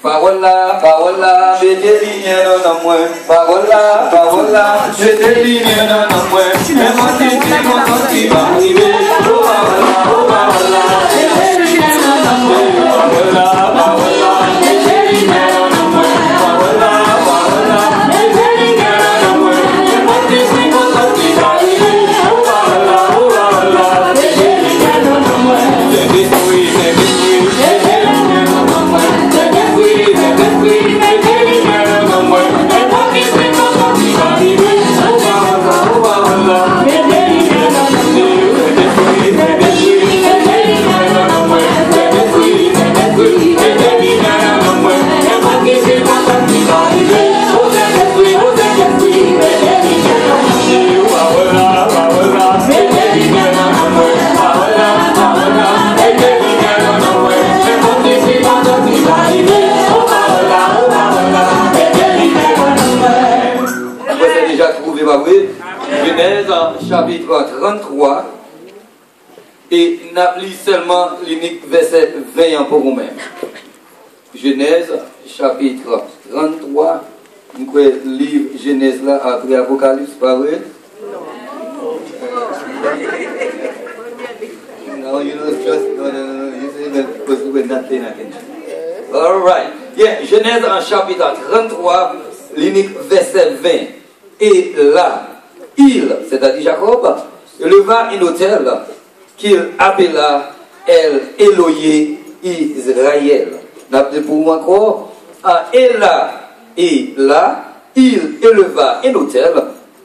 Parole là, mettez lumière dans moi. Parole là, mettez lumière dans moi. Mais moi, c'est mon temps qui va arriver. Oh, parole là, mettez lumière dans moi. Parole là, mettez lumière dans moi. Parole là, mettez lumière dans moi. Mais moi, c'est mon temps qui va arriver. Oh, parole là, mettez lumière dans moi. Genèse chapitre 33 et n'a lu seulement l'unique verset 20 pour vous-même. Genèse chapitre 33, nous pouvons lire Genèse là après Apocalypse, pas vrai? No, you know, just you say that because we're not saying nothing. All right. Yeah, Genèse en chapitre 33, l'unique verset 20. Et là, il, c'est-à-dire Jacob, leva un autel qu'il appela El Eloye Israël. N'appelez pour moi encore. Et là, il éleva un autel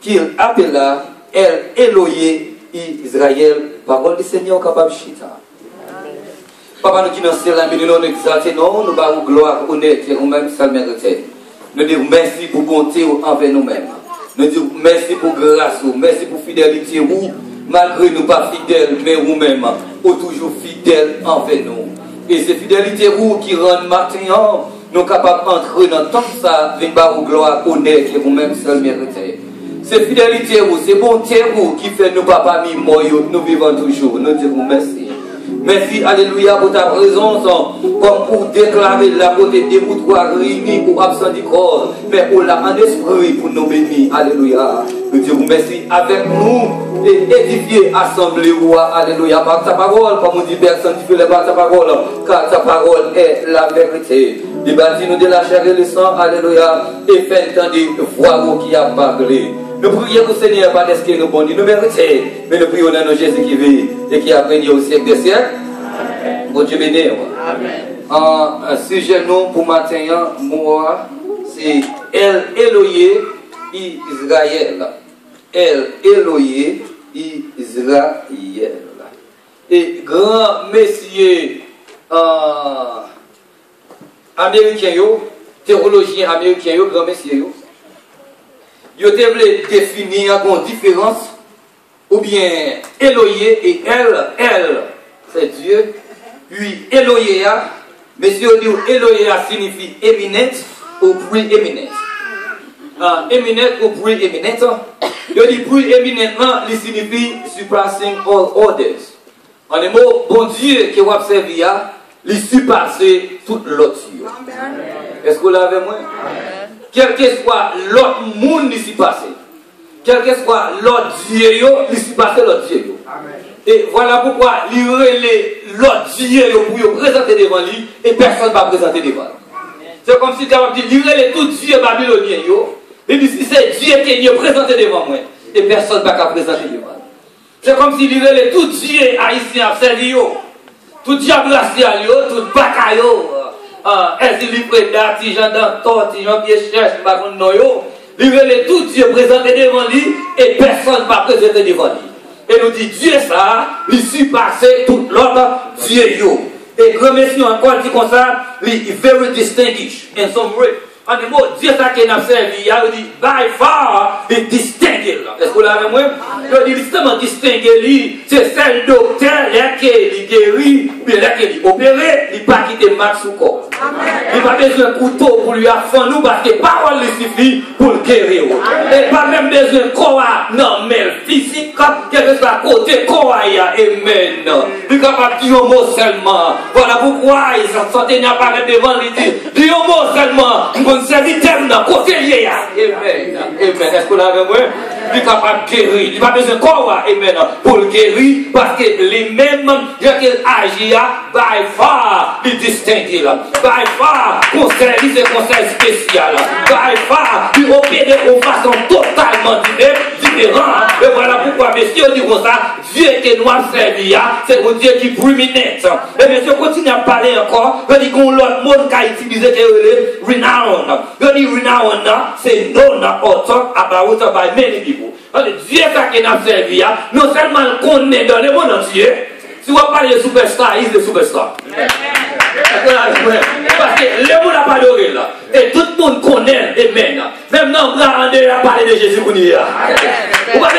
qu'il appela El Eloye Israël. Parole du Seigneur capable de chita. Papa, nous qui nous sommes là, nous exaltons, nous avons gloire, honneur, et nous-mêmes, ça le mérite. Nous disons merci pour bonté envers nous-mêmes. Nous disons merci pour grâce, merci pour fidélité. Vous, malgré nous pas fidèles, mais vous-même, vous toujours fidèles envers nous. Et c'est fidélité vous qui rend matin, nous capables d'entrer dans tout ça, avec vous gloire, honneur, que vous-même seul méritez. C'est fidélité vous, c'est bonté vous qui fait nous papa mi moyo, nous vivons toujours. Nous disons merci. Merci, alléluia, pour ta présence, comme pour déclarer la beauté des vous trois réunis ou absents du corps, mais pour la en esprit pour nous bénir, alléluia. Nous disons merci avec nous et édifier, assembler, alléluia, par ta parole, comme on dit, personne ne fait par ta parole, car ta parole est la vérité. Les bâtiments de la chair et le sang, alléluia, et fait entendre voix qui a parlé. Nous prions au Seigneur, pas d'être que nous bon Dieu, nous méritons, mais nous prions dans nos Jésus qui vit et qui a régné au siècle des siècles. Bon Dieu béni. Un sujet non pour matin, moi, c'est El Eloye Israël. El Eloye Israël. Et grand messieurs américains, théologiens américains, grand messieurs, ils devraient définir une différence, ou bien Eloye et El, c'est Dieu, puis Eloyea, mais si on dit Eloyea signifie éminente ou prééminente. Éminente ou prééminente, on dit prééminentement, il signifie surpassing all others. En les mots, bon Dieu qui va observer, il surpasse tout l'autre. Est-ce que vous l'avez moi? Quel que soit l'autre monde qui s'y passe, quel que soit l'autre Dieu, il s'y passe l'autre Dieu. Et voilà pourquoi il relève l'autre Dieu pour présenter devant lui et personne ne va présenter devant lui. C'est comme si tu avais dit, il relève tout Dieu babylonien, et dit si c'est Dieu qui est présenté devant moi et personne ne va présenter devant lui. C'est comme si il relève tout Dieu haïtien observé, tout diable racial, tout bakayo. Est-ce qu'il prépare, si j'en d'entendre, si j'en pied cherche, pas qu'on noyo, il veut tout Dieu présenter devant lui et personne ne va présenter devant lui. Et nous dit Dieu ça, il surpasse tout l'autre Dieu. Et grand monsieur encore dit comme ça, il est very distinguished in some way. En des mots, Dieu ça qui n'a servi, il dit by far, il distingue. Est-ce que vous l'avez moi? Il dit justement distingué, c'est celle docteur, là qui est guéri, puis là qui est opéré, il pas quitter Max ou corps. Il n'y a pas besoin de couteau pour lui affronter nous parce que parole lui suffit pour le guérir. Et pas même besoin de corps non mais physique, quel que soit côté corps, amen. Il est capable de dire un mot seulement. Voilà pourquoi il s'en sortait n'a pas devant lui dire, dis un mot seulement, on se dit thème dans côté lié. Amen. Amen. Est-ce que vous l'avez vu? Il est capable de guérir. Il n'a pas besoin de corps, amen, pour le guérir parce que les mêmes, dès qu'il agit, by far, il distingue là. By far, conseil, c'est conseil spécial. By far, il opère de façon totalement différente. Et voilà pourquoi, messieurs, dit comme ça, Dieu que nous avons servi, c'est un Dieu qui est prééminent. Et messieurs, continue à parler encore. Il dit qu'on l'autre monde qui a utilisé le renown. Il dit renown, c'est non or talk about by many people. Dieu qui nous a servi, non seulement le connaît dans le monde entier, si vous parlez de superstar, il est le superstar. Parce que le monde n'a pas adoré là. Et tout le monde connaît, amen. Même dans le grand André a parlé de Jésus. Vous avez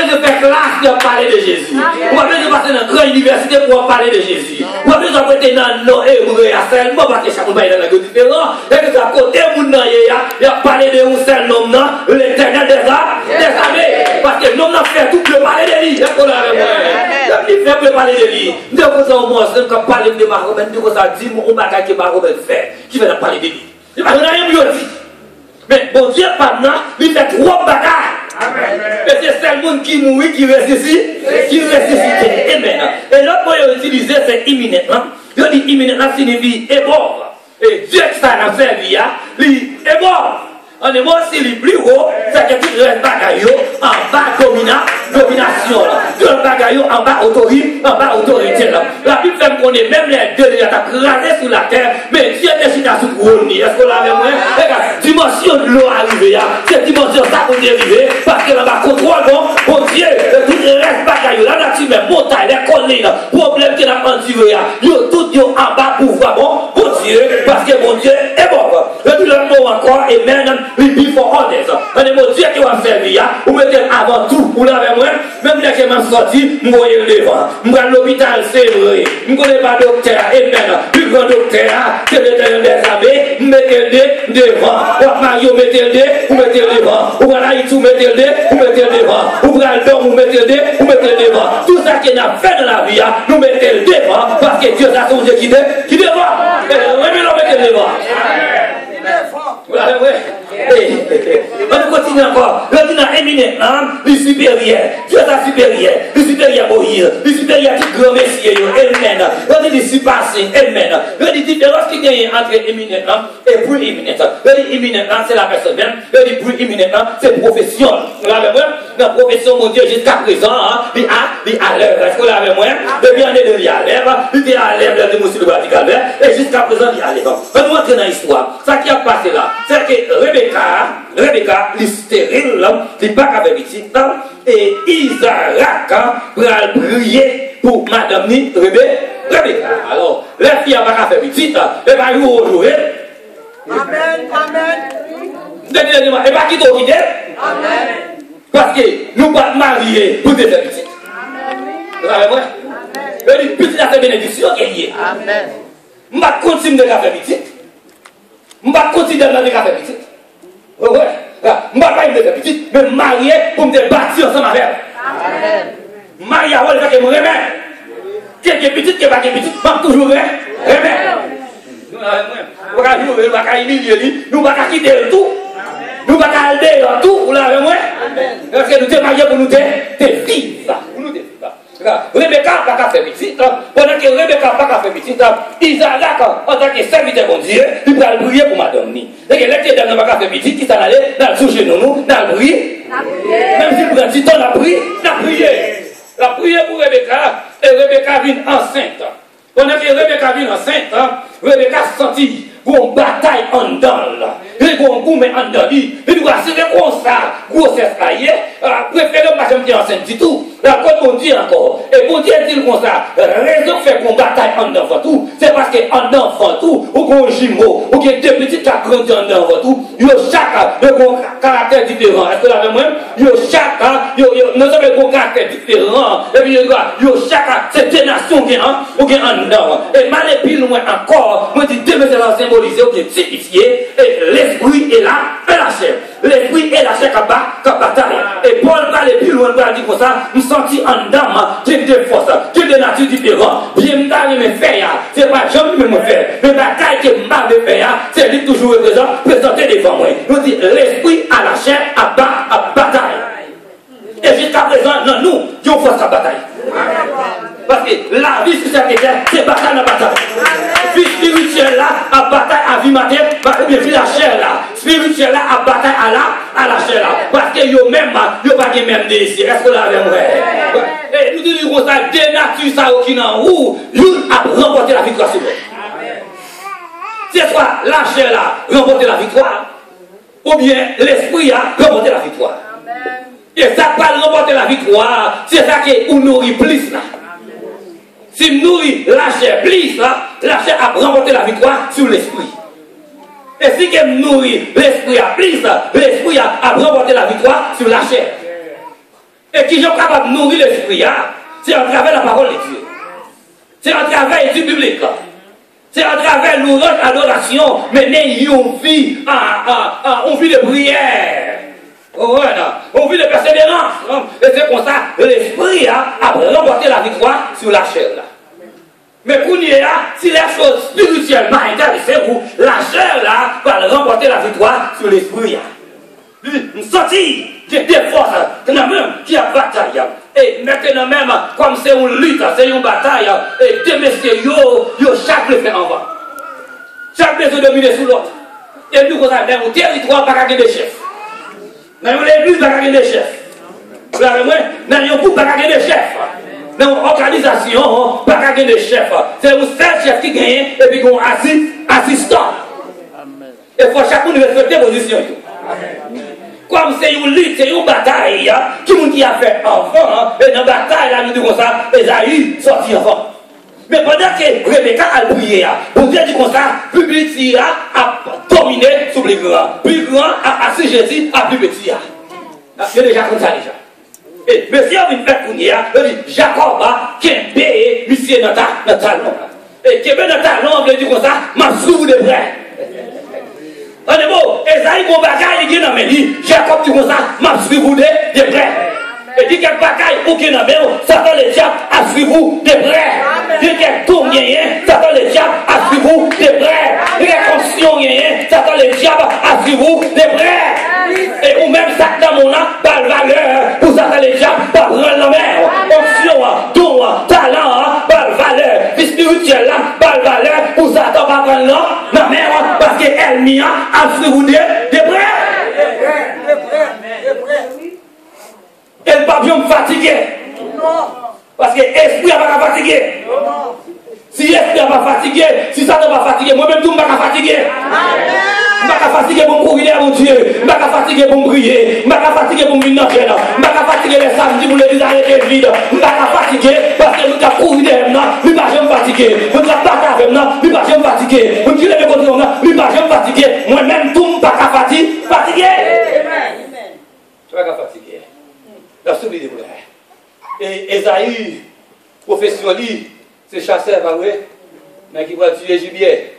besoin de faire classe pour parler de Jésus. Vous avez besoin de passer dans une grande université pour parler de Jésus. Vous avez besoin de prêter dans nos hébreux seulement parce que chaque monde est dans la gueule différente. Et que à côté de vous, il a parlé de un seul nom, l'éternel des armées. Parce que nous avons fait tout pour parler de lui. Il fait pour parler de lui. Nous avons parlé de Mahomet, nous avons dit mon bagage que Mahomet fait. Qui va parler de lui? Il va rien mieux dit. Mais bon Dieu, maintenant, il fait trois bagages. Et c'est seul monde qui mourit, qui ressuscite, Amen. Et l'autre mot utilisé, c'est imminent. Il dit imminent signifie ébord. Et Dieu qui s'en a servi, il est mort. En est mort, c'est le plus haut, c'est que tout le reste bagaille en bas domination. Tout le bagaille en bas autorité, La Bible fait qu'on est même les deux, il a crasé sur la terre, mais Dieu est sur la soupe. Est-ce qu'on l'a même? Regarde, dimension de l'eau arrivée, cette dimension ça pour dériver, parce que là-bas, contrôle, bon Dieu, tout le reste bagaille, la nature, les montagnes, les collines, problème qu'il a enduré, tout en bas pour voir, bon Dieu, parce que mon Dieu est bon. Je dis le mot encore, amen. Before others. On est mon Dieu qui va faire vie. Vous mettez avant tout. Vous l'avez moi. Même là que je m'en sorti, je vais le devant. Je vais à l'hôpital, c'est vrai. Je ne connais pas docteur. Amen. Plus grand docteur, c'est l'éternel des armées. Mettez le devant. Ou Mario, mettez le devant. Vous mettez le devant. Ou Haïti, vous mettez le devant. Vous mettez le devant. Ou Braldon, vous mettez le devant. Vous mettez le devant. Tout ça qu'on a fait dans la vie, nous mettez le devant. Parce que Dieu a son Dieu qui devant. Oui, mais nous mettez le devant. Vous l'avez vu? On continue encore. Le dit dans éminent, le supérieur. Dieu est supérieur. Le supérieur Moïse. Le supérieur qui grand messieurs. Amen. On dit surpassé. Amen. On dit différence qui gagne entre éminent et prééminent. On dit éminent, c'est la personne même. On dit prééminent, c'est profession. Vous l'avez vu? Dans la profession, mon Dieu, jusqu'à présent, il est à l'heure. Est-ce que vous l'avez vu? Le bien de lui à l'heure. Il est à l'heure de Monsieur le Vatican. Et jusqu'à présent, il est à l'heure. On va entrer dans l'histoire. Ça qui a passé là, c'est que Rebecca, il est stérile, il n'est pas qu'avec petit, et Isaac va prier pour Madame Rebecca. Alors, les filles n'ont pas fait petit, elle va jouer. Amen, amen. Et pas qui t'ont quitté. Amen. Parce que nous ne pas marier pour des petits. Vous savez moi? Elle dit, petit à cette bénédiction, amen. Je vais continuer de faire petit. Je vais continuer de faire petit. Ouais. Je ne vais pas faire petit, mais marier pour me bâtir ensemble avec elle. Marier avant de faire que je me remets. Quelqu'un petit, quelqu'un petit, je vais toujours remets. Nous ne pouvons pas humilier, nous ne pouvons pas quitter le tout. Nous ne pouvons pas aller dans tout, vous l'avez moi. Parce que nous sommes mariés pour nous vivre. Rebecca n'a pas fait petit. Pendant que Rebecca n'a pas fait petit, Isaac, en tant que serviteur de Dieu, il va prier pour Madame Ni. Et que l'éternel n'a pas fait petit, qui s'en allait dans le sous chez nous, dans le prier. Même si pour un petit temps, la prié. La prié pour Rebecca, et Rebecca vient enceinte. Pendant que Rebecca vient enceinte, Rebecca sentit une bataille en dedans. il y a un goût, mais en dedans, il doit se faire comme ça, grossesse aïe, préférer pas jamais enceinte du tout. La côte bon Dieu encore. Et bon Dieu dit comme ça, raison fait qu'on bataille en enfant tout, c'est parce qu'en enfant tout, ou qu'on jumeau, ou qu'il y a deux petits qui ont grandi en enfant tout, il y a chaque un caractère différent. Est-ce que là même, il y a chaque, nous avons un caractère différent, et puis il y a chaque, c'est deux nations qui ont en dedans. Et mal et plus loin encore, moi je dis deux messieurs symboliser, ou bien typifier, et l'esprit est là, et la chair. L'esprit et la chair qui bataille. Et Paul va aller plus loin, il dit comme ça, nous senti en dedans, qui est de force, qui est de nature différente. Bien m'dame me faire, c'est pas jamais me faire. Mais bataille que m'a me faire, c'est lui toujours présenté devant moi. Nous dit l'esprit à la chair à bataille. Et jusqu'à présent, non, nous, qui ont force à bataille. Parce que la vie sur cette terre, c'est bataille à bataille. Vie spirituelle là, à bataille à vie matérielle, ou bien vie la chair là. Spirituelle là, à bataille à la chair là. Parce que yo même, yo pas de même désir. Est-ce que là, avec moi? Et nous disons comme ça, des natures ça qui n'en où, l'une a remporté la victoire sur l'autre. C'est soit la chair là, remporter la victoire, ou bien l'esprit a remporté la victoire. Et ça pas remporter la victoire, c'est ça qui nous nourrit plus là. Si nous nourrit la chair plus là, la chair a remporté la victoire sur l'esprit. Et si nous nourrit l'esprit à plus là, l'esprit a remporté la victoire sur la chair. Et qui sont capables de nourrir l'esprit, c'est à travers la parole de Dieu. C'est à travers l'étude biblique. C'est à travers l'ouvrage à l'adoration, mener une vie de prière. On vit de persévérance. Et c'est comme ça, l'esprit a remporté la victoire sur la chair. Là. Mais pour nous, si les choses spirituellement intéressent vous, la chair là va remporter la victoire sur l'esprit. Nous sortis des forces qui a bataille. Et maintenant même, comme c'est une lutte, c'est une bataille, et deux messieurs, chaque le fait en bas. Chaque maison domine sous l'autre. Et nous, dans le territoire, pas de chef. Dans l'église, pas de chef. Dans le groupe, pas de chef. Dans l'organisation, pas de chef. C'est un seul chef qui gagne, et puis un assistant. Et il faut chacun respecter position. Comme c'est une lutte, c'est une bataille, qui a fait enfant, et dans la bataille, là, nous disons comme ça, Esaü sorti enfant. Mais pendant que Rebecca a prié, pour dire comme ça, plus petit a dominé sur les grands. Plus grand a assujetti à plus petit. C'est déjà comme ça déjà. Et monsieur a une fête pour nous, Jacob qui est monsieur dans ta talon. Et qui est dans ta talon, on veut dire comme ça, m'a sous de près. On est beau, Esaïe, mon bagaille, il est dans mes lits. Jacob, tu vois ça, m'a suivi de près. Et dit quel bagaille, aucun dans mes ça va le diable à suivre de près. Dit quel tour rien, ça va le diable à suivre de près. Dit quelle fonction rien, ça va le diable à suivre de près. Et ou même ça dans mon âme, pas de valeur, pour ça va le diable, pas prendre la mer. Fonction, don, talent, pas de valeur. Vie spirituelle, pas de valeur, pour ça va prendre la mer, parce qu'elle m'y a suivre de près. Elle ne va pas bien me fatiguer. Parce que l'esprit n'a pas fatigué. Si l'esprit n'a pas fatigué, si ça n'a pas fatigué, moi-même tout ne vais pas fatiguer. Je ne vais pas fatiguer pour me courir à mon Dieu. Je ne vais pas fatiguer pour me prier. Je ne vais pas fatiguer pour me venir dans le ciel. Je ne vais pas fatiguer les samedis pour les arrêter vide. Je ne vais pas fatiguer parce que nous avons couru derrière moi. Je ne vais pas me fatiguer. Je ne vais pas avec moi. Je ne vais pas me fatiguer. Je ne vais pas me fatiguer. Moi-même tout ne vais pas fatiguer. Je ne vais pas fatiguer. La souris des frères. Et Esaü, profession lui, c'est chasseur, pas vrai? Mais qui va tuer gibier.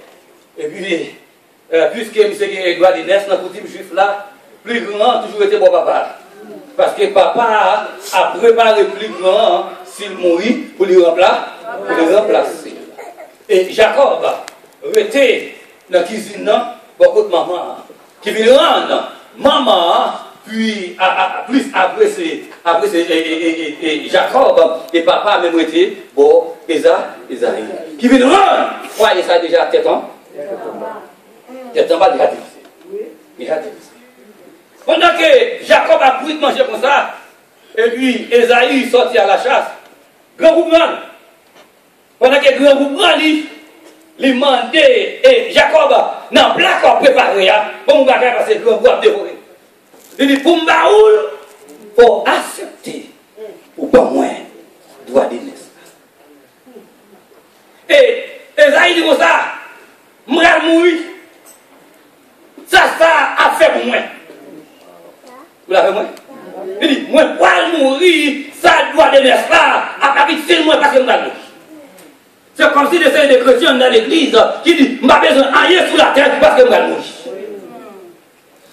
Et puis, puisque M. Edouard naît dans le coutume juif là, plus grand, toujours été mon papa. Parce que papa a préparé plus grand s'il mourit pour le remplacer. Et Jacob était dans la cuisine, beaucoup de maman, qui vient rendre maman. Puis, plus après c'est Jacob et papa même été, bon, Esaïe. Qui vient rendre, croyez ça déjà à tête en bas, déjà divisé. Pendant que Jacob a pris de manger comme ça, et puis Esaïe sorti à la chasse, grand groupement. Pendant que grand groupement, il demandait, et Jacob, dans le plat qu'on préparait, bon, bagage parce que vous avez dévoré. Il dit, pour m'baoul, il faut accepter. Ou pas moins, droit de naissance. Et Esaïe dit comme ça, m'ral mourir. Ça a fait pour moi. Vous l'avez moi? Il dit, moi, pour mourir, ça doit de naissance là, à partir de moi parce que m'ral mourir. C'est comme si des chrétiens dans l'église qui disent, je n'ai pas besoin de rien sur la terre parce que je vais mourir.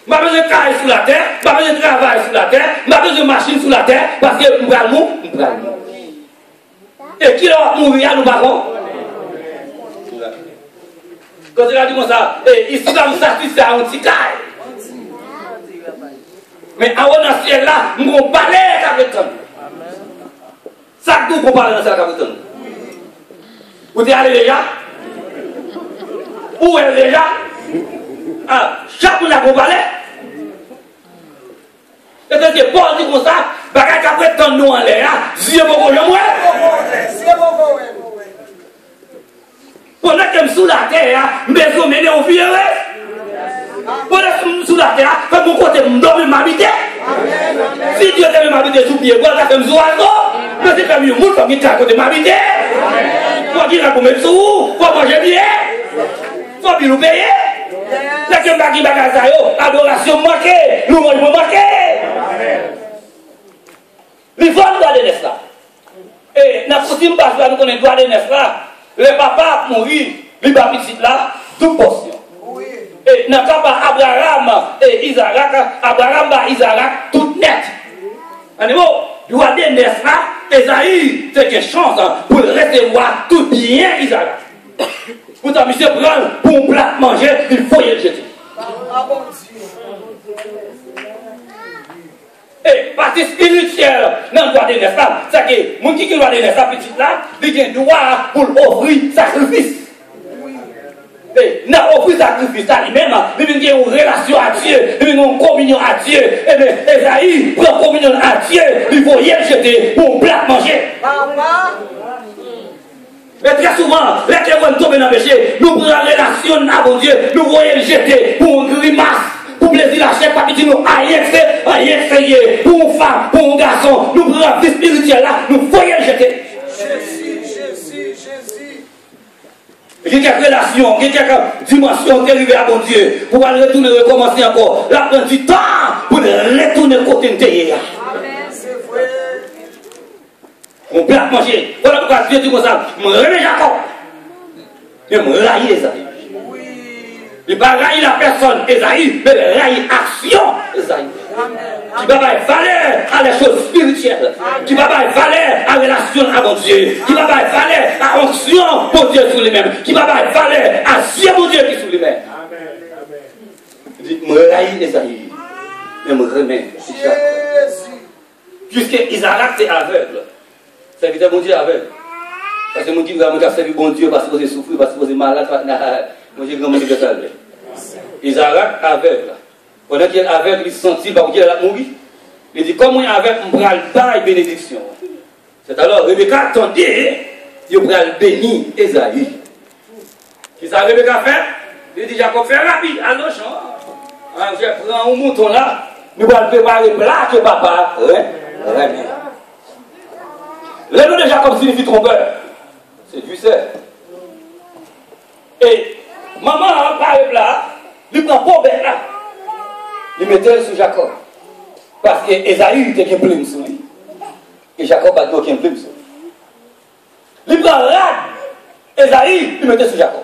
Je n'ai pas besoin de carrière sur la terre, je n'ai pas besoin de travail sur la terre, je n'ai pas besoin de machine sur la terre parce que je vais mourir. Et qui va mourir à nous parents? Quand il a dit comme ça, ici va me satisfaire un petit caille. Mais avant dans ce ciel là, nous allons parler avec toi. Ça que nous allons parler dans ce ciel avec toi. Vous êtes allé déjà? Où est déjà? Ah, chaque fois qu'on parle. Et quand c'est pas dit comme ça, bagage qu'après tant nous en l'air, Dieu beaucoup de moi. Pendant que je suis sous la terre, je me mène au vieux. Pendant que je suis sous la terre, je mon côté, je dois m'habiter. Si Dieu devait m'habiter sous pied, voilà, je me suis oiseau. Mais c'est pas mieux, moi, je suis à côté de m'habiter. Faut dire pour mettre sous, faut manger bien, faut bien nous payer. Là que je suis à l'adoration manquée, nous mangeons manquée. Les femmes doivent les naître là. Et dans ce qui passe là, nous connaissons droit de naître là. Les papas mourir, les petits là, toute portion. Et dans le cas Abraham et Isaac, Abraham et Isaac, tout net. Droit de naître là. Esaïe, c'est une chance pour recevoir tout bien Isaac. Pour ta monsieur prendre pour un plat manger, il faut y le jeter. Et partie spirituelle dans le droit de naissance, c'est que mon qui doit de naissance petit là, il a droit pour offrir sacrifice. Et dans offrir sacrifice à lui-même, il a une relation à Dieu, il a une communion à Dieu. Et bien, Esaïe prend communion à Dieu, il faut y le jeter pour un plat manger. Mais très souvent, les gens tombent dans le péché, nous prenons la relation avec Dieu, nous voyons le jeter pour une grimace. Pour plaisir la chair, pas dit nous, rien fait, pour une femme, pour un garçon, nous prenons la vie spirituelle là, nous voyons le jeter. Jésus. Il y a quelques relations, il y a quelques dimensions qui arrivent à mon Dieu, pour aller retourner, recommencer encore. Là, prend du temps pour retourner côté de terre. Amen, c'est vrai. On peut manger. Voilà pourquoi Dieu dit comme ça, je me remets Jacob. Je me raille Esaïe. Il ne va pas railler la personne, Esaïe, mais il raille l'action, Esaïe. Qui va pas valeur à les choses spirituelles. Qui va pas valeur à la relation avec Dieu. Qui va pas valeur à l'onction pour Dieu sur lui-même. Qui va pas valeur à Dieu pour Dieu qui sur lui-même. Il dit, je me raille Esaïe. Je me remets Jacob. Puisque Isaac est aveugle. Serviteur bon Dieu aveugle. Parce que mon Dieu va servir bon Dieu parce que vous souffrez, parce que vous êtes malade. Moi j'ai grand monde de ça. Isaac aveugle. Pendant qu'il est aveugle, il sentit par Dieu la mourir. Il dit, comme il est aveugle, on prend le bail bénédiction. C'est alors Rebecca attendait, il prend le béni Esaïe. Qu'est-ce que Rebecca fait? Il dit, Jacob fait rapide, à nos champs. Je prends un mouton là, nous allons préparer le plat que papa remet. Le nom de Jacob signifie trompeur. C'est du sel. Et maman a parlé là, il prend pas bête là. Il mettait sur Jacob. Parce que Esaïe était un plume sur lui. Et Jacob a dit aucun plume sur lui. Il prend rad. Esaïe, il mettait sur Jacob.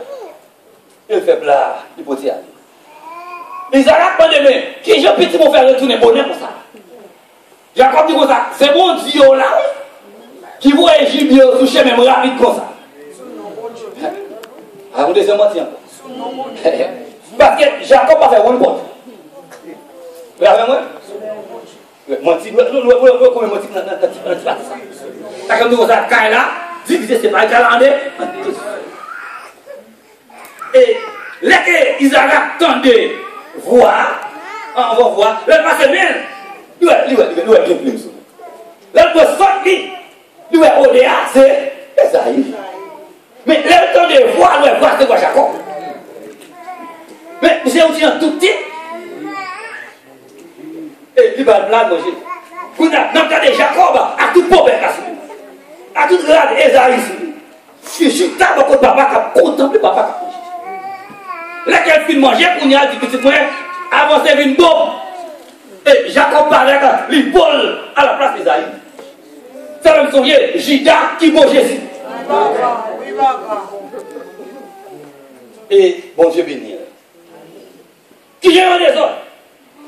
Il fait plat, il peut y aller. Isaac a demandé, qui j'ai petit mon faire retourner bonheur pour ça? Jacob dit comme ça, c'est bon Dieu là, qui voit un gibier toucher même rapide comme ça. Ah, vous deuxième moitié encore. Parce que Jacob a fait one pot. Vous l'avez moi? Menti, nous comment menti dans la petite partie ça. T'as comme nous ça, Kaila, divisé c'est pas Kalandé. Et là que Isaac attendait voir, on va voir, là passe bien. Lui est bien plus. Là pour sortir, lui est Odéa, c'est Esaïe. Mais là le temps de voir, c'est quoi Jacob. Mais j'ai aussi un tout petit. il va le manger. Nous avons Jacob à tout pauvre à tout grade Esaïe. Je suis tellement content papa qui contemple papa. Là qu'elle finit manger, on y a dit petit frère, avant c'est une bombe. Et Jacob parlait avec l'épaule à la place d'Esaïe. Ça va me souvenir, Judas qui vaut Jésus. Et bon Dieu béni. Qui j'ai raison?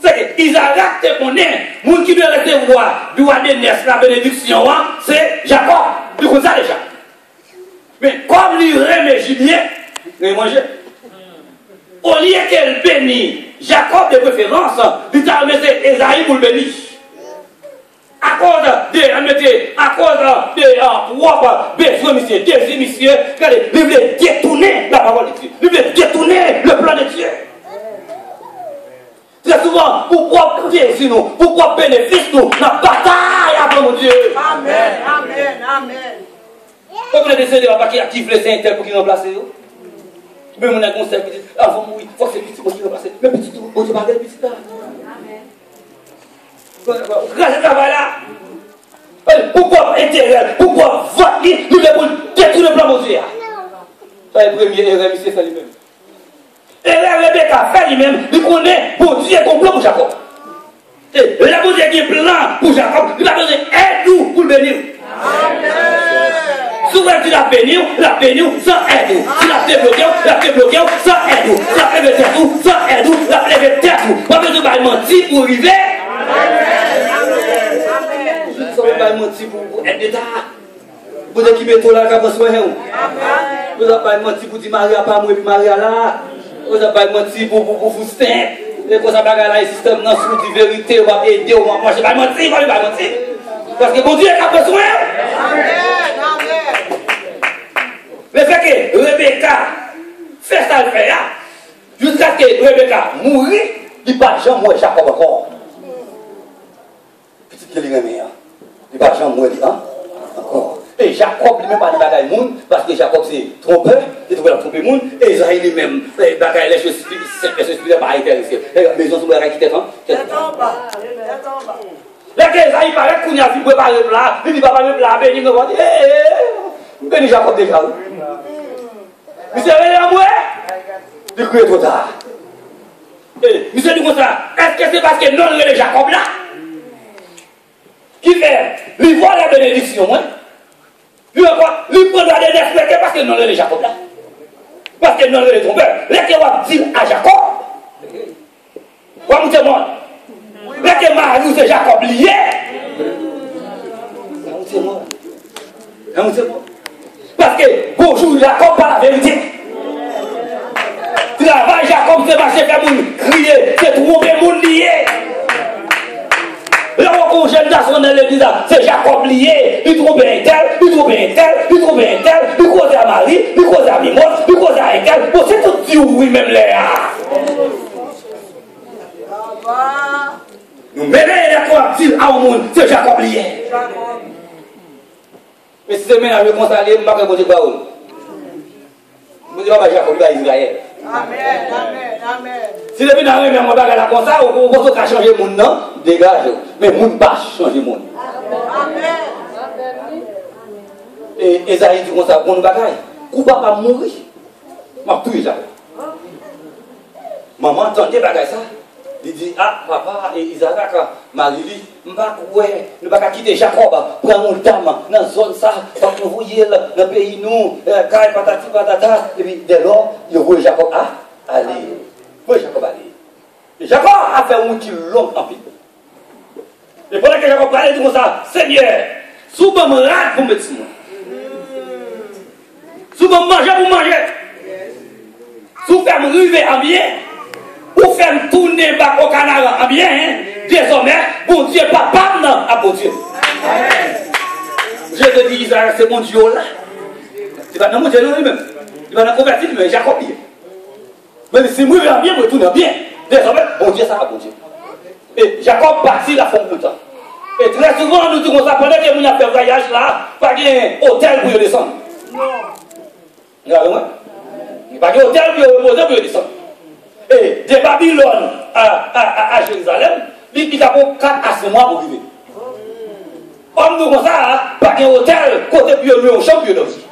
C'est que Isaac te connaît, moun qui doit recevoir, doit donner la bénédiction, c'est Jacob. Du coup, ça déjà. Mais comme lui remet Julien, il mange. Au lieu qu'elle bénit Jacob de préférence, il t'a remis Esaïe pour le bénir. À cause de propre besoin, monsieur, désir, monsieur, il voulait détourner la parole de Dieu. Il voulait détourner le plan de Dieu. Très souvent, pour propre désir, nous, pour propre bénéfice, nous, la bataille après mon Dieu. Amen, amen, amen. Comme vous avez décidé de qui voulait Saint-Tel pour qu'il remplace vous. Mais mon conseil qui dit, avant de mourir, il faut que c'est petit pour qu'il remplace. Mais petit tout, on ne parle pas de petit là. Grâce à ce travail-là, pourquoi intérieur, pourquoi vote, nous devons détruire le plan de Dieu. Ça est le premier erreur, monsieur fait lui-même. Erreur, Rebecca fait lui-même, il connaît pour Dieu qu'on plan pour Jacob. Et la Dieu qui est plan pour Jacob, il a besoin d'aide-nous pour le bénir. Souvent tu l'as béni sans aide. Tu l'as débloqué sans aide. Tu l'as fait de tout sans aide. Tu l'as fait de tout. Pas besoin de mentir pour arriver. Vous n'avez pas menti pour être d'État. Vous êtes qui mettez là, vous n'avez pas menti pour dire Maria pas moi et puis Maria là. Vous n'avez pas menti pour vous stein. Et pour ça, le système non sous la vérité, on va aider, on va manger. Pas mentir, pas mentir. Parce que mon Dieu a besoin. Le fait que Rebecca fait ça le fait, jusqu'à ce que Rebecca mourit, il ne va jamais mourir Jacob encore. Petit qu'il est remis, il ne va jamais mourir encore. Et Jacob lui-même pas de bagaille monde, parce que Jacob c'est trompeur, il trouve la tromper monde, et Israël lui-même, bagaille les choses spirituelles pas intéressées. Les maisons sont bagaille qui t'es en bas. Là que Isaïe paraît qu'on y a vu préparer le plat, il dit papa le plat, béni, on va dire, béni Jacob déjà. Monsieur, venez à moi, il crie trop tard. Monsieur dit comme ça, est-ce que c'est parce que non, le Jacob là, qui fait, lui voit la bénédiction, hein? Lui quoi, lui prend la respecter parce que non, le Jacob là. Parce que non, le trompeur. Là que va dire à Jacob, quoi vous témoigne? Là que Marie c'est Jacob lié. Parce que bonjour Jacob par la vérité. Travail Jacob c'est marcher comme un crier, c'est tromper mon lié. Là où jeune garçon dans l'église, c'est Jacob lié, il trouve un tel, il trouve un tel, il trouve un tel, il cause à Marie, il cause à Mimos, il cause à Egal. Bon, c'est tout Dieu, oui, même là. Nous mêlons les trois dire à un monde, c'est Jacob lié. Mais si c'est maintenant je constate, je ne vais pas vous dire quoi. Je ne dis pas Jacob, il va Israël. Amen, amen, amen. Si le bien arrive, on va comme ça, on va changer le monde, non? Dégage. Mais le monde ne va pas changer le monde. Amen. Et Esaïe dit comme ça, bon bagaille. Coup papa mourir. Je vais tout ça. Maman entendait bagaille ça. Il dit, ah, papa et Isaac, Marie, je ne vais pas quitter Jacob, prendre mon dame dans la zone ça, parce que vous voyez dans le pays, nous, quand patati patata, et puis dès lors, il voit Jacob, allez, voit Jacob aller. Et Jacob a fait un petit long en pile. Et pendant que Jacob parlait, il dit comme ça, Seigneur, souvent me rate pour me dire, souvent manger pour manger, souvent faire me river en bien. Pour faire tourner au canard en bien, désormais, bon Dieu, papa, non, à bon Dieu. Je te dis, Israël, c'est mon Dieu là. Tu vas dans mon Dieu lui-même. Tu vas dans convertir, mais Jacob bien. Mais si moi, je vais bien, je tourne bien. Désormais, bon Dieu, ça va, bon Dieu. Et Jacob partit la femme longtemps. Et très souvent, nous disons ça, pendant que nous avons fait un voyage là, pas de hôtel pour descendre. Non. Regardez-moi. Pas d'hôtel pour descendre. Et de Babylone à Jérusalem, il a pour 4 à 5 mois pour vivre. Comme nous comme ça, pas qu'un hôtel, côté puis au champion de vie.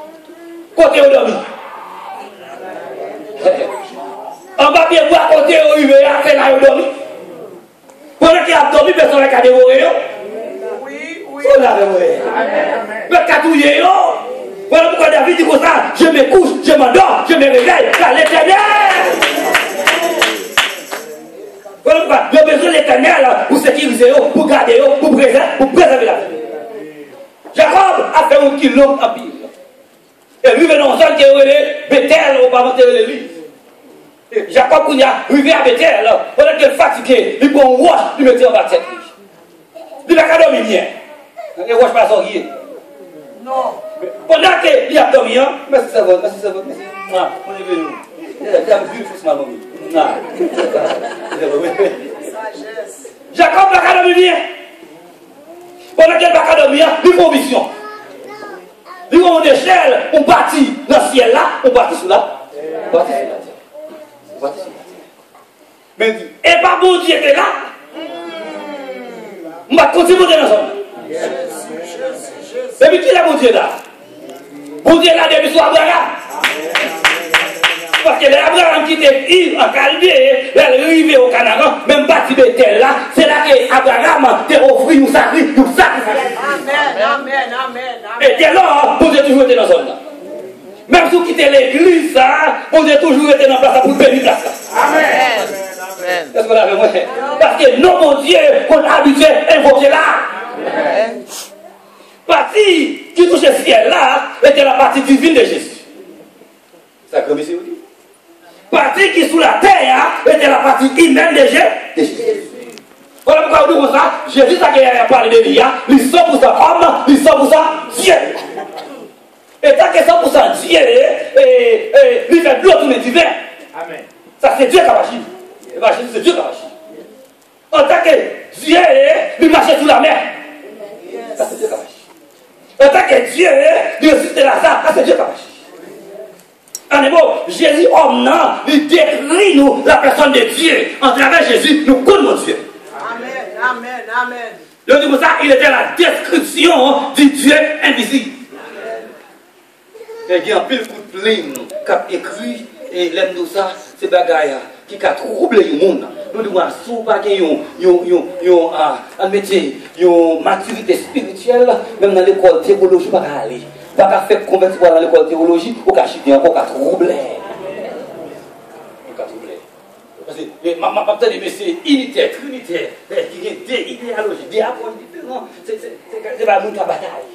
Côté au dormi. En bas bien boire côté au arrivé à faire là au dormi. Pendant qu'il a dormi, personne n'a dévoré. Oui, oui. On l'a dévoré. Le catouillé. Voilà pourquoi David dit comme ça, je me couche, je m'endors, je me réveille, car l'Éternel. Voilà pourquoi il y a besoin de l'Éternel pour sécuriser, pour garder, pour préserver la vie. Jacob a fait un kilomètre en pile. Et lui, venant en zone qui est relé, Bethel, on va monter l'église. Jacob, quand il a arrivé à Bethel, pendant qu'il est fatigué, il prend un roche, il met en bas de cette vie. Il n'a qu'à dormir bien. Il ne roche pas sortir. Non. Pendant qu'il a dormi, merci ça va, merci. Ah, on est venu. Il a vu, il faut se malheurer. Sagesse. Jacob n'a qu'à dormir bien. Pendant qu'il n'a qu'à dormir, il faut vision. Il faut une échelle, on partit dans le ciel là, on partit sous là. On partit sur la terre. On partit sur la terre. Mais il dit, et pas bon Dieu était là. On va continuer dans la zone. Mais qui est bon Dieu là? Bon Dieu là depuis soit Abraham. Parce que l'Abraham qui était en Calvier, il est arrivé au Canada, même bâti Bethel là, c'est là que Abraham t'a offert un sacrifice. Amen. Et dès lors, vous avez toujours été dans la zone là. Même si vous quittez l'église, vous avez toujours été dans la place pour bénir la place. Amen. Est-ce que vous l'avez vu? Parce que nos bon Dieu qu'on a habitué à invoquer là. Partie qui touche le ciel là était la partie divine de Jésus. Ça comme ici vous dit. Partie qui sous la terre était la partie humaine de Jésus. Voilà pourquoi nous comme ça, Jésus a parlé de lui, il est 100% homme, il est 100% Dieu. Et tant que 100% Dieu, il fait plus tout le divin. Amen. Ça c'est Dieu qui a agi. C'est Dieu qui a agi. En tant que Dieu, il marchait sous la mer. Ça c'est Dieu qui a agi. En tant que Dieu, il ressuscitait Lazare. Ça c'est Dieu qui a agi. En un mot, Jésus, homme, non, il décrit nous la personne de Dieu. En travers Jésus, nous connaissons Dieu. Amen. Le dit comme ça, il était la description du Dieu invisible. Il y a un pile de lignes qui a écrit et l'aime de ça, c'est bagaille qui a troublé le monde. Nous devons soupager une maturité spirituelle, même dans l'école théologie, pas aller. Pas faire convertir dans l'école théologie, ou qu'à chiter encore, qu'à troubler. Parce que mais c'est unitaire, trinitaire, qui est des idéologies, des approches différentes. C'est pas une bataille.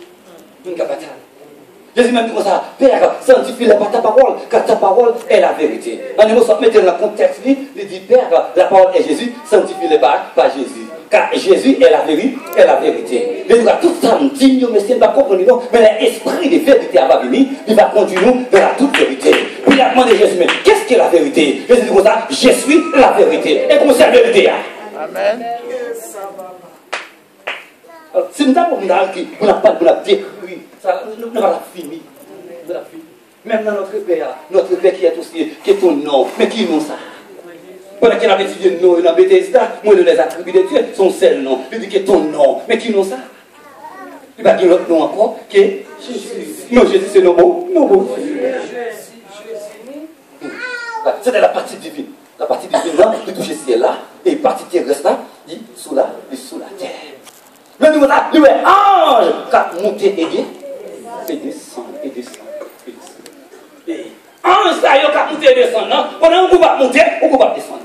Jésus même dit comme ça, Père, sanctifie ta parole, car ta parole est la vérité. En un mot, ça met dans le contexte, il dit, Père, la parole est Jésus, sanctifie-le par Jésus. Car Jésus est la vérité. Il dit, tout ça nous dit, mais c'est pas comprendre, mais l'esprit de vérité va venir, il va conduire nous vers la toute vérité. Puis il a demandé à Jésus, mais qu'est-ce que la vérité? Jésus dit comme ça, je suis la vérité. Et comment c'est la vérité? Amen. Si nous avons qui vous n'avez pas détruit, nous n'avons pas fini. Même dans notre Père qui est aussi, qui est ton nom, mais qui nous ça? Pendant qu'il a étudié le nom, il a Bethesda, moi les attributs de Dieu, son seul nom. Il dit que ton nom, mais qui nous ça? Il va dire l'autre nom encore, qui est Jésus. Non, Jésus c'est nos beaux. C'était la partie divine. La partie divine là, qui touche le ciel là, et la partie terrestre là, dit sous la terre. Le nouveau là, il y a un ange qui a monté et descend. Et ange ça y a monté et descend, non? Pendant qu'on va monter, on va descendre.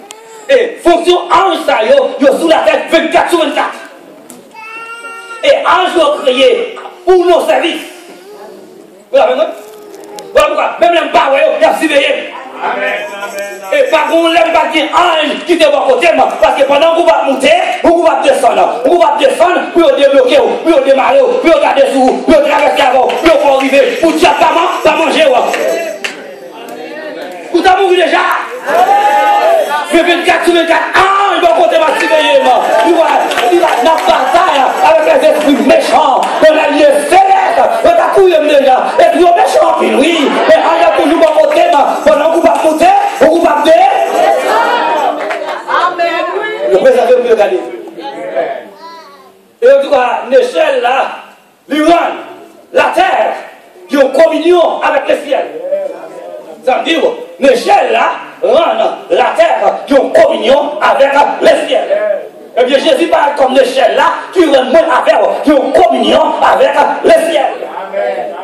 Et fonction ange ça y a sous la terre 24/24. Et ange a créé pour nos services. Vous l'avez vu? Voilà pourquoi, même les parents, ils ont surveillé. Amen. Et par contre, on n'aime pas dire ange qui te voit côté, parce que pendant qu'on va monter, on va descendre, puis on débloquer, puis on démarrer, puis on garder sous, puis on traverser avant, puis on arriver, pour dire pas manger. Vous avez mouru déjà? Mais 24/24 anges vont côté ma surveiller. Il va dans la bataille avec les esprits méchants, dans la lieu céleste, dans la couille déjà, et puis on méchant, puis oui, mais ange a toujours pas côté, pendant qu'on va monter, on va descendre. Amen. Le président peut regarder. l'échelle là, l'Iran, la terre, qui ont communion avec le ciel. Ça veut dire, l'échelle là, la terre, qui ont communion avec le ciel. Eh bien, Jésus parle comme l'échelle là, qui rend moins affaire, qui ont communion avec le ciel. Amen.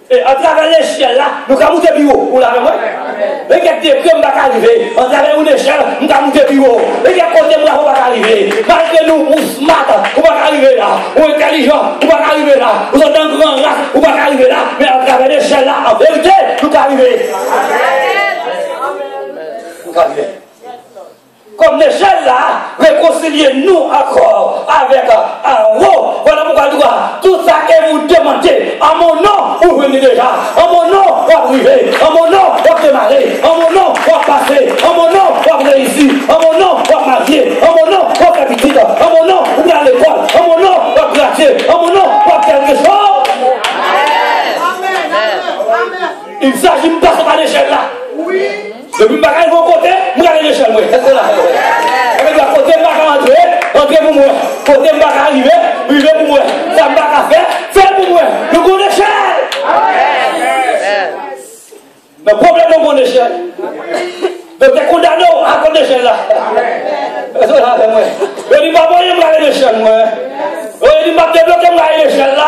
Et à travers l'échelle là, nous avons monté plus haut. Vous l'avez vu? Les gars qui ne pas arriver, à travers une échelle, nous avons monté plus haut. Les gars qui ne pas arriver, malgré nous, nous smart, nous ne pas arriver là. Nous intelligents, nous ne pas arriver là. Nous sommes dans grand race, nous ne pas arriver là. Mais à travers l'échelle là, en vérité, nous pouvons arriver. Nous pouvons arriver. Comme l'échelle là, réconciliez nous encore avec un haut. Voilà pourquoi nous tout ça que vous demandez, en mon nom, vous venez déjà. En mon nom, vous arrivez. En mon nom, vous démarrez. En mon nom, vous passez. En mon nom, vous réussissez. En mon nom, vous mariez. En mon nom, vous faites petite. En mon nom, vous allez à l'école. En mon nom, vous gratuez. En mon nom, vous faites quelque chose. Amen. Il s'agit de passer par l'échelle là. Oui. Depuis que je vais côté, je vais aller l'échelle. Est-ce que là? Côté, je vais entrer pour moi. Côté, je vais arriver, arriver pour moi. Ça ne va pas faire pour moi. Le bon échelle. Le problème de mon échelle. De te condamner à cause de l'échelle là. Est-ce que là, moi? Je dis pas, je vais aller l'échelle, moi. Je dis pas, je vais aller l'échelle là.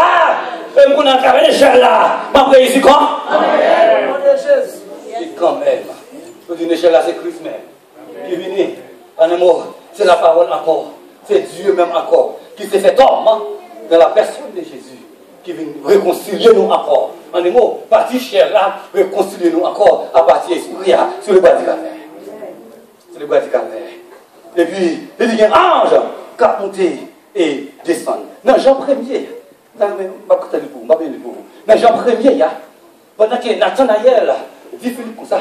Je vais aller l'échelle là. Je vais ici quand? Et quand même. Une échelle là, c'est Christ même. Qui vient, en un mot, c'est la parole encore. C'est Dieu même encore. Qui s'est fait homme dans la personne de Jésus. Qui vient réconcilier nous encore. En un mot, partie chair là, réconcilier nous encore à partir esprit sur le bois du calvaire. Sur le bois du calvaire. Et puis, il dit un ange qui a monté et descendu. Dans Jean 1er, dans Jean 1er, pendant que Nathanaël dit Philippe comme ça.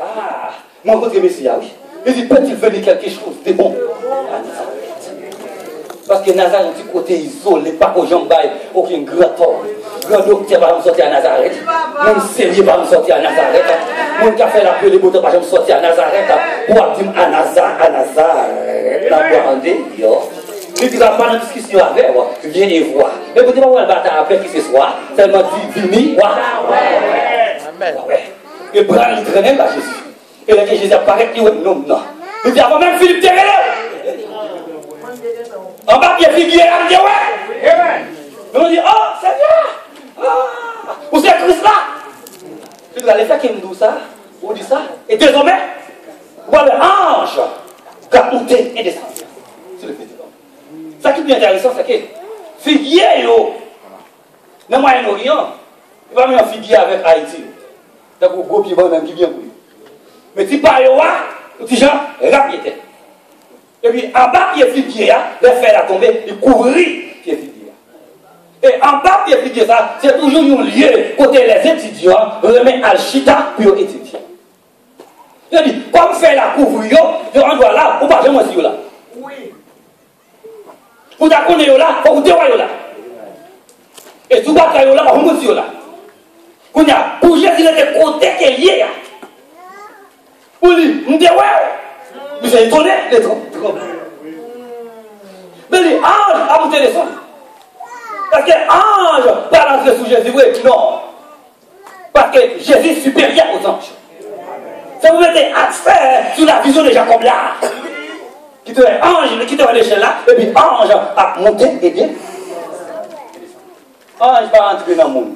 Ah, mon rencontre Messia, oui. Il dit, peut-il venir quelque chose de bon à Nazareth? Parce que Nazareth, un petit côté isolé, pas qu'aux gens baillent, aucun grand homme. Grand docteur va me sortir à Nazareth. Mon sérieux va me sortir à Nazareth. Mon qui a fait la pluie de beauté va me sortir à Nazareth. Pour dire à Nazareth. La demandé, yo. Et puis, il va pas de discussion avec moi. Viens et voir. Mais vous dites, on va battre après qui ce soit. Tellement dit, vini, ouais. Amen. Et bras il traînait là, Jésus. Et là que Jésus apparaît, il dit non, non. Il dit avant même Philippe Terré. En bas, il y a figuré, il dit ouais. Amen. On dit, oh, Seigneur. Où c'est Christ là? Tu dois aller faire qui me dit ça? Vous dit ça? Et désormais, voilà l'ange qui a monté et descendu. C'est le fait de l'homme. Ça qui est bien intéressant, c'est que figuier, dans le Moyen-Orient, il va même figuier avec Haïti. Donc, au gros pied, même qui vient pour lui. Mais si par là, petit gens, rapide. Et puis, en bas, pied figuier, le fer a tombé, il couvrit pied figuier. Et en bas, pied figuier, ça, c'est toujours un lieu côté les étudiants remettent à chita pour étudier. Il dit, comme faire la couvrir, je renvoie là, ou pas, j'aime aussi là. Oui. Vous t'accordez là, vous dévoilez là. Et tout va là, vous me là. Pour Jésus, il était côté qui est lié. Pour lui, il dit ouais. Mais c'est étonné, les trompes. Mais les anges a monté les sons. Parce que ange pas l'entrée sous Jésus, oui, non. Parce que Jésus est supérieur aux anges. Ça vous mettez accès sur la vision de Jacob là. Qui te ange, qui te va l'échelle là, et puis ange a monté et dit. Ange va entrer dans le monde.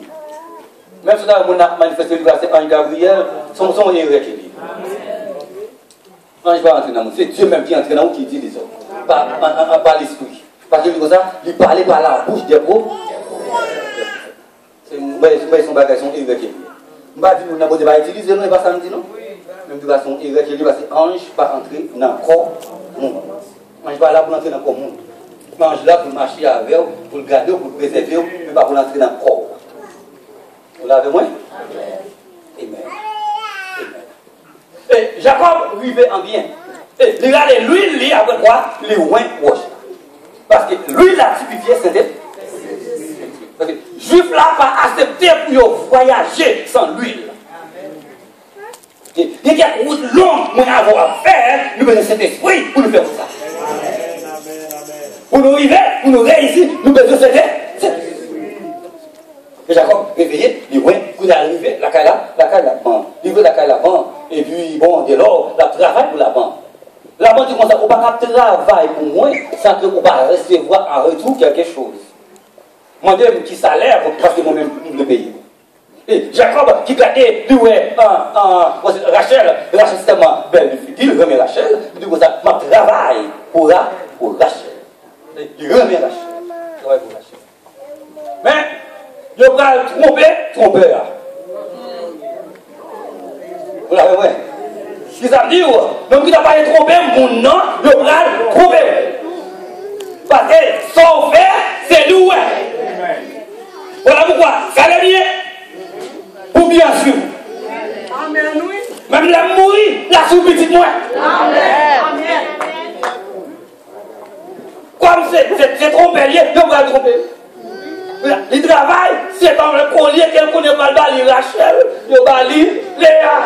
Même si on a manifesté le verset Ange Gabriel, son est rééquilibré. Ange va entrer dans le monde. C'est Dieu même qui entre dans le monde qui dit les hommes. Par l'esprit. Parce que comme ça, il parlait par la bouche des gros. C'est son bagage, son irrégulier. Je ne vais pas dire qu'on va utiliser, non, pas ça me dit non. Même de façon irrégulière, parce que l'ange va entrer dans le corps monde. L'ange va là pour entrer dans le corps monde. L'ange là pour marcher avec vous, pour le garder, pour le préserver, mais pas pour entrer dans le corps. Vous l'avez moins? Amen. Et Jacob vivait en bien. Et regardez, lui, il après quoi? Les oins roches. Parce que lui, l'a typifié, c'était. Parce que les Juifs là pas accepté pour voyager sans l'huile. Il y a une route longue pour avoir à faire, nous besoin de cet esprit pour nous faire ça. Pour nous arriver, pour nous réussir, nous besoin de cet esprit. Jacob, réveillé, il est arrivé, la caille là-bas. Il veut la caille là-bas. Et puis, bon, dès lors, il travaille pour la-bas. La-bas, dit comme ça, on ne peut pas travailler pour moi sans que on va recevoir en retour quelque chose. Moi, je qui salaire parce que moi-même, je le paye. Et Jacob, qui gardait, lui, Rachel, c'est tellement belle, il remet Rachel, il dit comme ça, je travaille pour Rachel. Il remet Rachel. Je travaille pour Rachel. Mais, je vais tromper là. Vous l'avez vu? Ce qui ça veut dire, même qui n'a pas été trompé, mon nom, je vais tromper. Parce que son fait, c'est nous. Voilà pourquoi, ça l'est bien. Pour bien sûr. Amen, oui. Même la mourir, la sous-petite moi. Amen. Comme c'est trompé, je vais tromper. Il travaille, c'est dans le collier qu'elle connaît pas le bali Rachel, le bali Léa.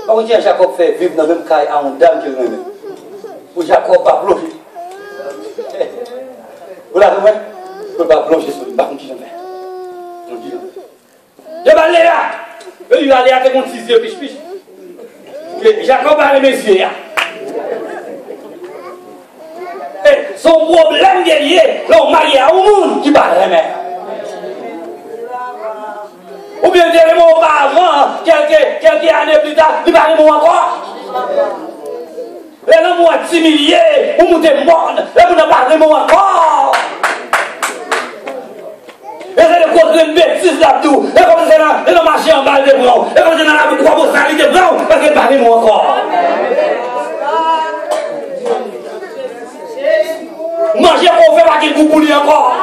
Par contre, Jacob fait vivre dans le même cas à une dame qui le remet. Pour Jacob pas plonger. Vous l'avez vu? Il ne peut pas plonger sur lui. Par contre, qui j'en fais? Je vais aller là. Il va aller avec mon petit yeux, piche. Jacob a les messieurs. Son problème guerrier, l'on marie à un monde qui parle jamais. Ou bien dire les mots auparavant, quelques années plus tard, il parle les mots encore. Les mots à 10 milliers, ou montez monde, les mots ne parlent les mots encore. Et c'est le côté de bêtise là-dedans. Et comme c'est là, et le marché en balle de blanc. Et comme c'est là, la croix pour salir de blanc, parce qu'il parle les mots encore. Manger qu'on fait pas qu'il coupe encore.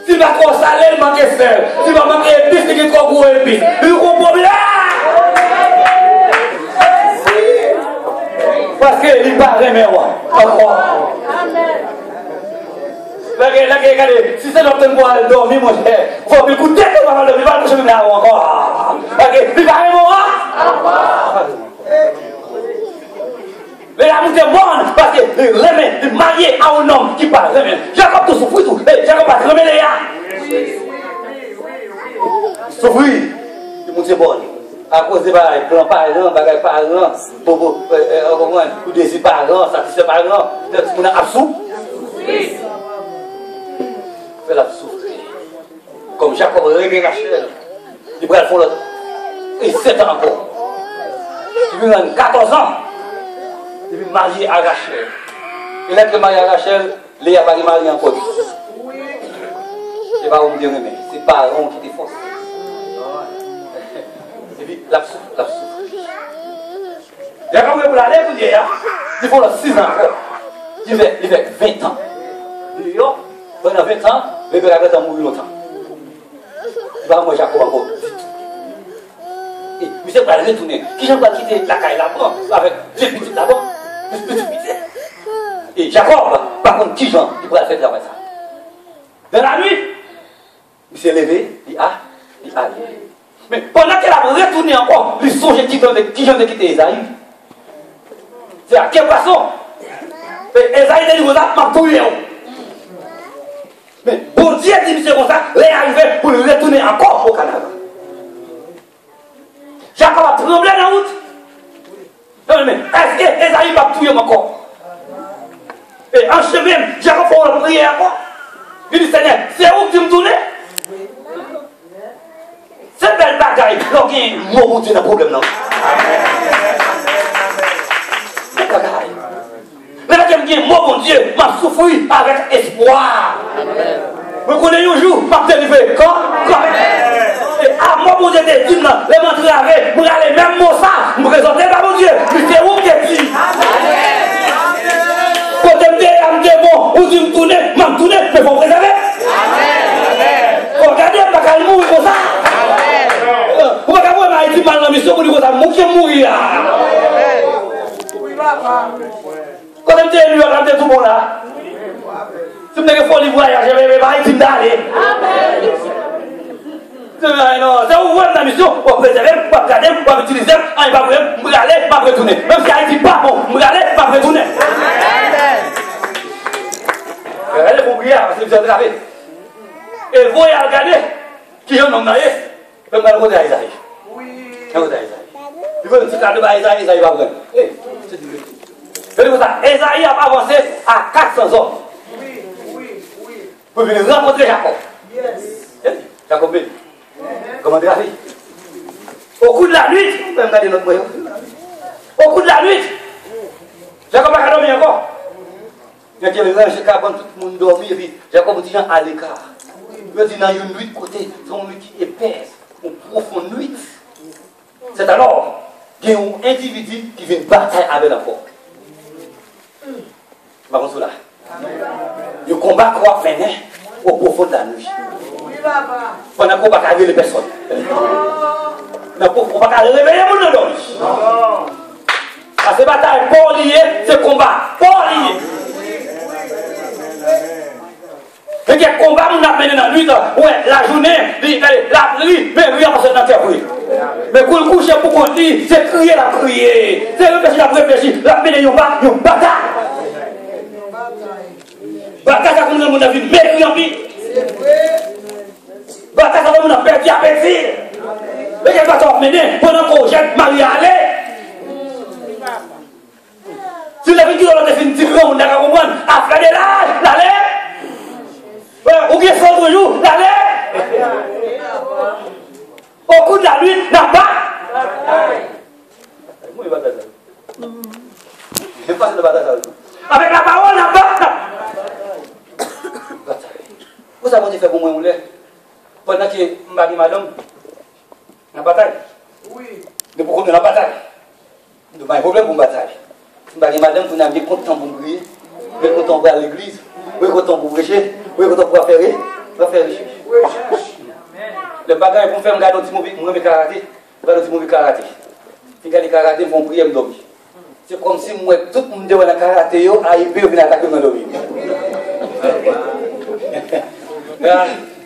S'il va trop salé, il manque sel. S'il va manquer épice, il est trop gros épice. Il comprend bien. Parce qu'il parle mais encore. Regardez, si c'est notre pour aller dormir, mon cher, il faut écouter que va le vivre, je vais là encore. Il parle encore. Mais la montée bonne, parce que il marié à un homme qui parle. Jacob tout souffre tout. Jacob pas remet les gars. Souffre. Il monte bonne. À cause de plan parent, bagage parent, pour désir parent, satisfait parent, on a absous. Fait la souffrir. Comme Jacob remet Rachel, il va le faire l'autre. Et 7 ans encore. Il vient 14 ans. Il est marié à Rachel. Il est marié à Rachel, Léa va marier encore. C'est pas on dit mais c'est pas on qui te force. Et puis la souffre. Il y a quand même pour l'aller pour dire, il faut 6 ans encore. Il fait 20 ans. Pendant 20 ans, le père a mourir longtemps. Il va manger Jacob encore. Et monsieur va retourner. Qui j'en va quitter la caille là-bas avec les petits là-bas. Et Jacob, par contre, qui j'en il va faire travail ça. Dans la nuit, il s'est levé, il a. Mais pendant qu'elle a retourné encore, il songe qui j'en a quitté Esaïe. C'est à quelle façon? Esaïe dit, vous avez m'a pouillé. Mais bon Dieu dit, monsieur, comme ça, il est arrivé pour le retourner encore au Canada. Jacob a tremblé dans la route. Mais est-ce que Esaïe va tuer encore? Et en chemin, Jacob va prier encore. Il dit, Seigneur, c'est où que tu me tournes? C'est belle bagaille. Donc, il y a un mot de problème. C'est bagaille. Mais là, il y a un mot, mon Dieu, m'a souffert avec espoir. Vous connaissez un jour, m'a délivré. Quand? Ah, moi, mon Dieu, t'es dit, les montrer avec, vous allez même mot ça, vous présentez pas mon Dieu, mais c'est où qui est dit? Quand tu me dis, bon, ou tu me tournes, m'a tourné, mais vous préserver. Regardez, pas qu'à mourir comme ça. Vous ne pouvez pas voir Haïti mal dans la mission, vous dites que ça mourir là. Quand tu me dis, lui, on a tout le monde là. Si vous avez fait le voyage, je vais Haïti d'aller. C'est où vous êtes dans la mission, vous préservez, vous regardez, vous utilisez, vous allez, vous allez retourner. Même si Haïti pas bon, vous allez retourner. Regardez, vous priez, télévision gravée. Et vous voyez regarder qui est un homme marié. Je vais regarder Isaïe. Oui. Je vais regarder Isaïe. Il veut un petit cadre de Isaïe, Isaïe va prendre. C'est du Isaïe a avancé à 400 hommes. Oui, oui, oui. Pour venir rencontrer Jacob. Yes. Jacob, comment dire? Au coup de la nuit, on peut regarder notre moyen. Au coup de la nuit, Jacob a dormi encore. Il y a des gens qui ont tout le monde dormi et puis Jacob dit à l'écart. Il dit dans une nuit de côté, c'est une nuit qui est épaisse, une profonde nuit. C'est alors qu'il y a un individu qui vient batailler avec la porte. Par contre, là, le combat croit venir au profond de la nuit. Oui, papa. Pendant qu'on ne va pas réveiller les personnes. On ne va pas réveiller les gens dans Non. Parce que bataille, pour lier, c'est combat. Pour lier. Et il y a un combat, on a mené dans la nuit, ouais, la journée, la pluie, mais rien parce que dans terre brûle. Mais pour le coucher, pour qu'on dit, c'est crier, la crier. C'est réfléchir, la mené, une bataille. Bataille, ça comme le monde a vu, mais rien pire. Bataille, ça comme on a perdu à perdu. Mais quelle bataille menée pendant qu'on jette Marie à aller. Si la vie qui est définitivement, on a compris, à faire de l'âge, l'aller. Ou bien faut toujours, l'aller. Au coup de la nuit, n'a pas. Moi, il va faire ça. Je passe le bataille. Avec la parole, n'a pas. Vous savez fait pour moi, pendant que Marie Madame, la bataille. Oui. Mais pourquoi dans la bataille? Il n'y a pas de problème pour la bataille. Marie Madame, vous n'avez pas content pour prier, vous êtes content pour aller à l'église, vous êtes content pour prêcher, vous êtes content pour faire recherche. Le bagage pour faire un petit mauvais karaté, un petit mauvais karaté. Si vous avez karaté, vous priez me dormir. C'est comme si moi, tout le monde devant le karaté, il peut attaquer me dormir.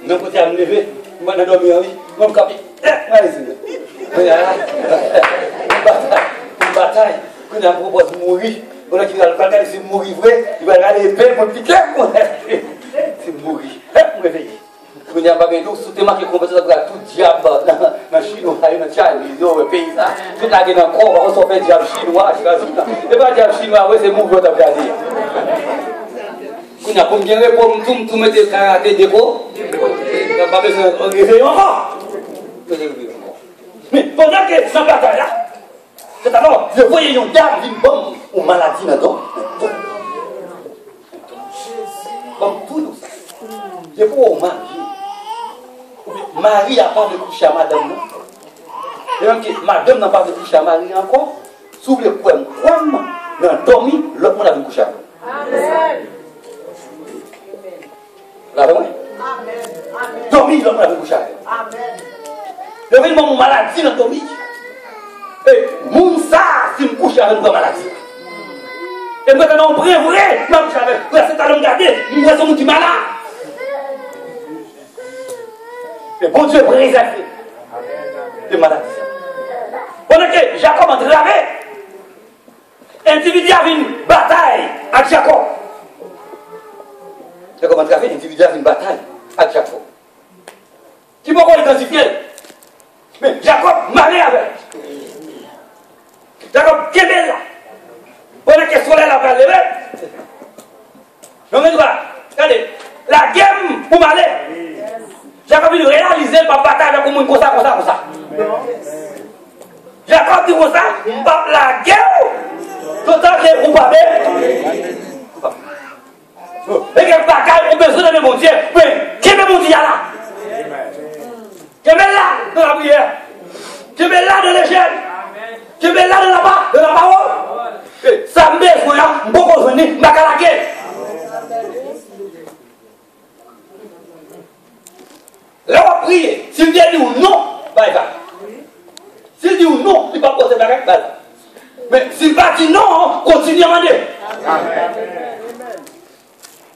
Non, quand tu as me levé, je vais dormir, je vais me caper. Une bataille, quand on propose de mourir, on a qui va regarder si mourir vrai, il va regarder les paix pour piquer. C'est mourir. Je me réveille. Quand il y a pas de l'eau, c'est marqué qu'on peut tout diable dans la Chine, dans le pays. Tout là qui est dans le corps, on s'en fait diable chinois. C'est pas diable chinois, c'est mourir dans le pays. Quand il y a combien de fois tout mettre le karaté déco, il n'y a pas besoin de réveiller encore. Mais pendant que cette bataille-là, c'est alors, je voyais une dame d'une bombe ou maladie là-dedans. Comme tout nous. C'est pour Marie. Marie n'a pas de coucher à madame. Et même que madame n'a pas de coucher à Marie encore. Sous le poème, dans le dormi, l'autre monde a de coucher à elle. Amen. Là, oui. Amen. Dormi, l'autre monde a de coucher à elle. Amen. Le vraiment mon maladie dans le dormi. Et mon ça, si je me couche avec une maladie. Et maintenant, on prie vrai, je me couche avec. C'est à l'homme garder, je me vois qui malade. Et bon Dieu préservé de maladie. Pendant que Jacob a traversé, individu avait une bataille avec Jacob. Jacob a traversé, individu avait une bataille avec Jacob. Qui peut identifier? Mais Jacob marié avec. Jacob, qui est là? Pendant que le soleil a levé, donc regardez, la guerre pour m'aller. Jacob il réalise la bataille avec comme ça. Jacob dit comme ça, la guerre, tout le temps vous parlez. Et quelle bataille on besoin de mon Dieu, mais qui est mon Dieu là? Qui est là dans la prière? Qui est là dans les chaînes? Qui est là dans la parole? Ça me fait frère, beaucoup de venir, ma calaquée. Là, on va prier. S'il dit non, il va. S'il dit non, il va pas poser la règle. Mais s'il va dire non, continue à demander.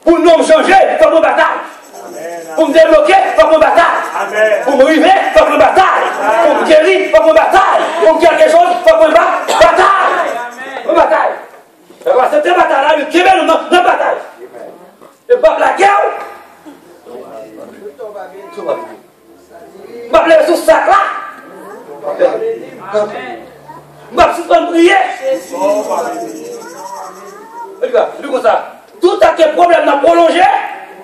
Pour nous changer, il faut une bataille. Pour me débloquer, il faut une bataille. Pour me river, il faut une bataille. Pour me guérir, il faut une bataille. Pour me faire quelque chose, il faut une bataille. Une bataille. C'est une bataille-là, qui est dans la bataille. Et pas la guerre, Regarde, dis comme ça. Tout à quel problème a prolongé,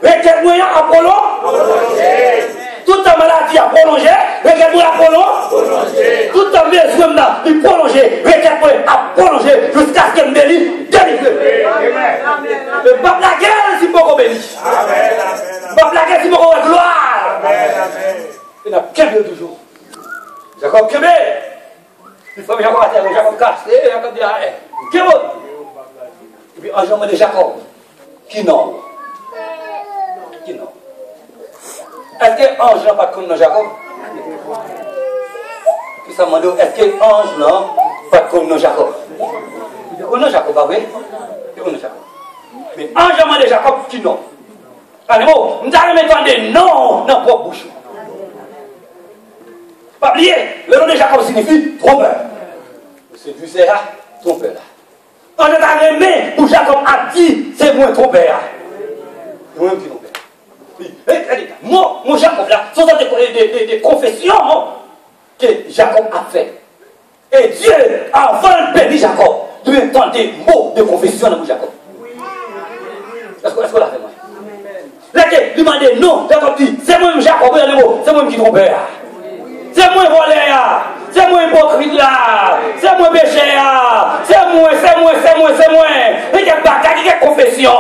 quel moyen a prolongé. Toute ta maladie a prolongé, quel moyen a prolongé. Toute ta besoin a prolongé, quel moyen a prolongé jusqu'à ce qu'elle me délivre. Le pape la guerre, si beaucoup béni. Le pape la guerre, si beaucoup gloire. Il a qu'un toujours. Jacob Kébé. Il faut Jacob à terre, Jacob cassé, Jacob dit arrête. Quel autre? Et puis un jour, de Jacob. Qui non? Qui non? Est-ce que l'ange n'a pas de compte Jacob? Qui ça m'a dit? Est-ce que l'ange n'a pas de compte Jacob? Il connaît Jacob, pas vrai? Il connaît Jacob. Mais l'ange m'a dit Jacob, qui non? Allez, bon, nous allons mettre des noms dans propre bouche. Pas oublier, le nom de Jacob signifie trompeur. C'est du Séra, trompeur. On a aimé pour Jacob a dit, c'est moi trompeur. C'est moi qui trompeur. Mon Jacob là, ce sont des confessions que Jacob a fait. Et Dieu, avant de bénir Jacob, lui entend des mots de confession dans Jacob. Est-ce qu'on l'a fait moi? Là, il m'a dit non, Jacob dit, c'est moi Jacob, c'est moi qui trompeur. C'est moi volé, c'est moi hypocrite là, c'est moi péché, c'est moi. Et il y a bataille, il y a confession.